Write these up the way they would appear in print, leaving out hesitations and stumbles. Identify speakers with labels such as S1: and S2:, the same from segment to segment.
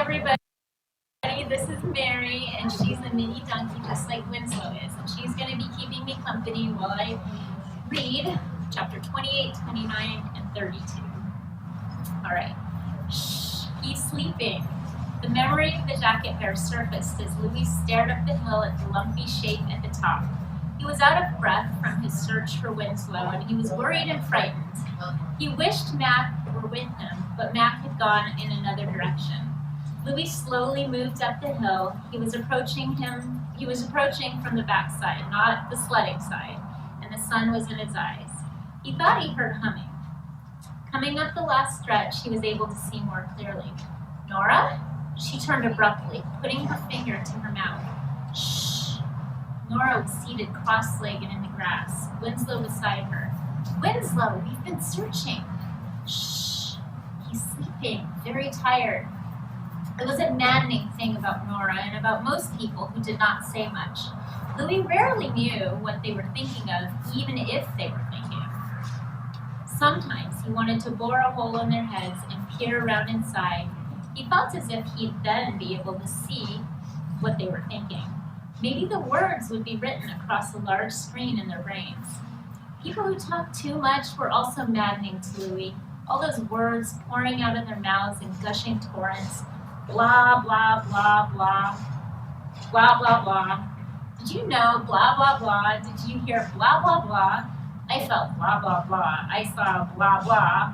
S1: everybody. This is Mary, and she's a mini donkey just like Winslow is. And she's going to be keeping me company while I read chapter 28, 29, and 32. All right. Shh, he's sleeping. The memory of the jacket bear surfaced as Louis stared up the hill at the lumpy shape at the top. He was out of breath from his search for Winslow, and he was worried and frightened. He wished Mac were with him, but Mac had gone in another direction. Louis slowly moved up the hill. He was approaching from the backside, not the sledding side, and the sun was in his eyes. He thought he heard humming. Coming up the last stretch, he was able to see more clearly. Nora? She turned abruptly, putting her finger to her mouth. Shh. Nora was seated cross-legged in the grass, Winslow beside her. Winslow, we've been searching. Shh. He's sleeping, very tired. It was a maddening thing about Nora and about most people who did not say much. Louis rarely knew what they were thinking of, even if they were thinking. Sometimes he wanted to bore a hole in their heads and peer around inside. He felt as if he'd then be able to see what they were thinking. Maybe the words would be written across a large screen in their brains. People who talked too much were also maddening to Louis. All those words pouring out of their mouths in gushing torrents. Blah, blah, blah, blah. Blah, blah, blah. Did you know blah, blah, blah? Did you hear blah, blah, blah? I felt blah, blah, blah. I saw blah, blah.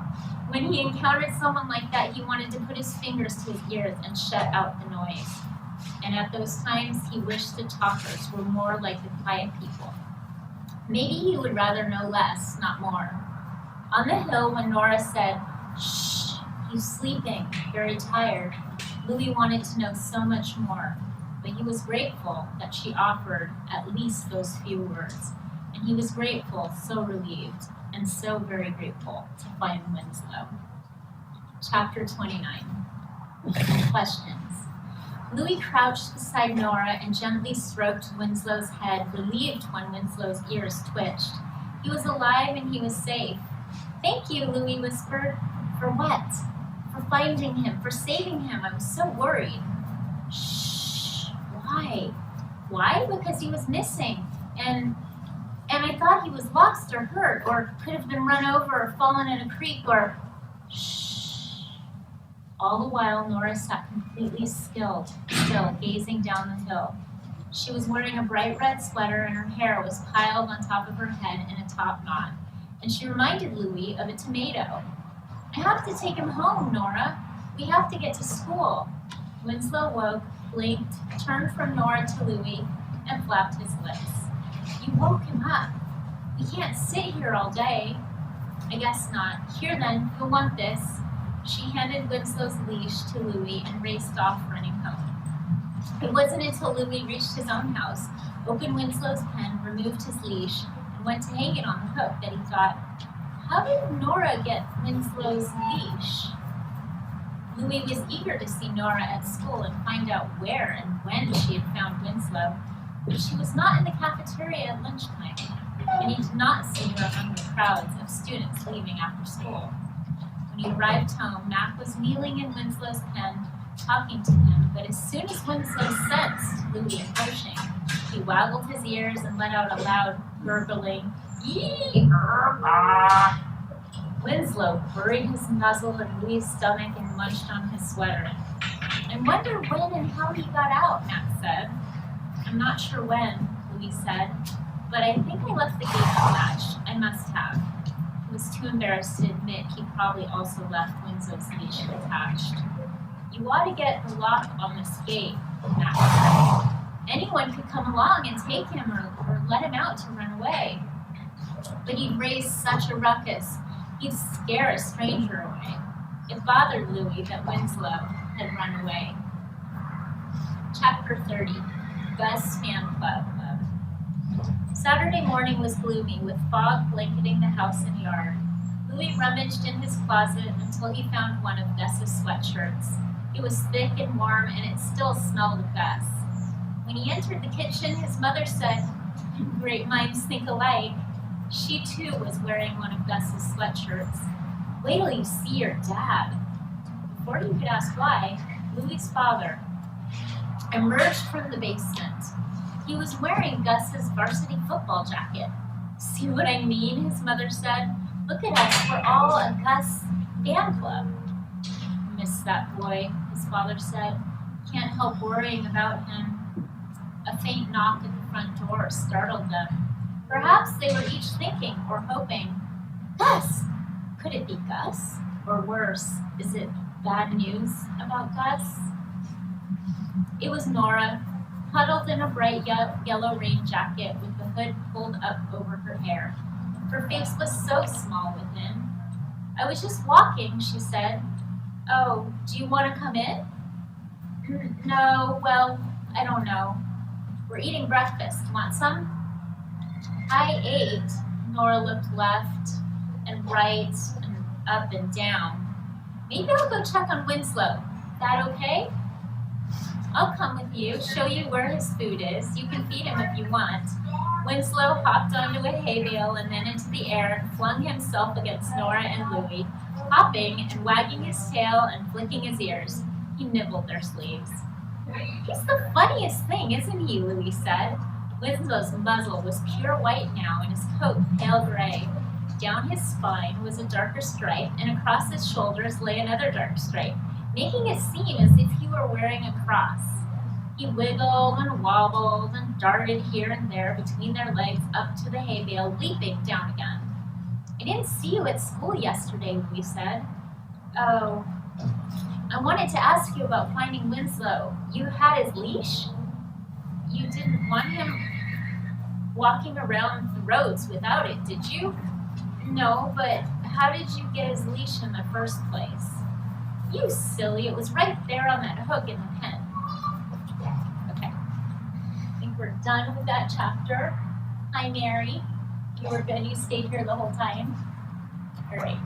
S1: When he encountered someone like that, he wanted to put his fingers to his ears and shut out the noise. And at those times, he wished the talkers were more like the quiet people. Maybe he would rather know less, not more. On the hill, when Nora said, shh, he's sleeping, very tired, Louis wanted to know so much more, but he was grateful that she offered at least those few words. And he was grateful, so relieved, and so very grateful to find Winslow. Chapter 29. Questions. Louis crouched beside Nora and gently stroked Winslow's head, relieved when Winslow's ears twitched. He was alive and he was safe. Thank you, Louis whispered. For what? For finding him, for saving him. I was so worried. Shh. Why? Why? Because he was missing. And I thought he was lost or hurt, or could have been run over or fallen in a creek, or... Shh. All the while, Nora sat completely still, gazing down the hill. She was wearing a bright red sweater, and her hair was piled on top of her head in a top knot. And she reminded Louis of a tomato. I have to take him home, Nora. We have to get to school. Winslow woke, blinked, turned from Nora to Louis, and flapped his lips. You woke him up. We can't sit here all day. I guess not. Here then, you'll want this. She handed Winslow's leash to Louis and raced off, running home. It wasn't until Louis reached his own house, opened Winslow's pen, removed his leash, and went to hang it on the hook that he thought, how did Nora get Winslow's leash? Louis was eager to see Nora at school and find out where and when she had found Winslow, but she was not in the cafeteria at lunchtime, and he did not see her among the crowds of students leaving after school. When he arrived home, Mac was kneeling in Winslow's pen, talking to him, but as soon as Winslow sensed Louis approaching, he waggled his ears and let out a loud, gurgling, ee-er-ah. Winslow buried his muzzle in Louis' stomach and munched on his sweater. I wonder when and how he got out, Mac said. I'm not sure when, Louis said, but I think I left the gate unlatched. I must have. He was too embarrassed to admit he probably also left Winslow's leash attached. You ought to get the lock on this gate, Mac said. Anyone could come along and take him or let him out to run away. But he'd raise such a ruckus, he'd scare a stranger away. It bothered Louis that Winslow had run away. Chapter 30. Gus Fan Club. Saturday morning was gloomy, with fog blanketing the house and yard. Louis rummaged in his closet until he found one of Gus's sweatshirts. It was thick and warm, and it still smelled of Gus. When he entered the kitchen, his mother said, "Great minds think alike." She too was wearing one of Gus's sweatshirts. Wait till you see your dad. Before he could ask why, Louie's father emerged from the basement. He was wearing Gus's varsity football jacket. See what I mean? His mother said. Look at us, we're all a Gus fan club. Miss that boy, his father said. Can't help worrying about him. A faint knock at the front door startled them. Perhaps they were each thinking or hoping, Gus! Could it be Gus? Or worse, is it bad news about Gus? It was Nora, huddled in a bright yellow rain jacket with the hood pulled up over her hair. Her face was so small within. I was just walking, she said. Oh, do you want to come in? No, well, I don't know. We're eating breakfast. Want some? I ate. Nora looked left and right and up and down. Maybe I'll go check on Winslow. That okay? I'll come with you, show you where his food is. You can feed him if you want. Winslow hopped onto a hay bale and then into the air and flung himself against Nora and Louie, hopping and wagging his tail and flicking his ears. He nibbled their sleeves. He's the funniest thing, isn't he? Louie said. Winslow's muzzle was pure white now and his coat pale gray. Down his spine was a darker stripe, and across his shoulders lay another dark stripe, making it seem as if he were wearing a cross. He wiggled and wobbled and darted here and there between their legs up to the hay bale, leaping down again. I didn't see you at school yesterday, Louie said. Oh, I wanted to ask you about finding Winslow. You had his leash? You didn't want him walking around the roads without it, did you? No, but how did you get his leash in the first place? You silly, it was right there on that hook in the pen. Okay, I think we're done with that chapter. Hi, Mary. You were good, you stayed here the whole time? All right.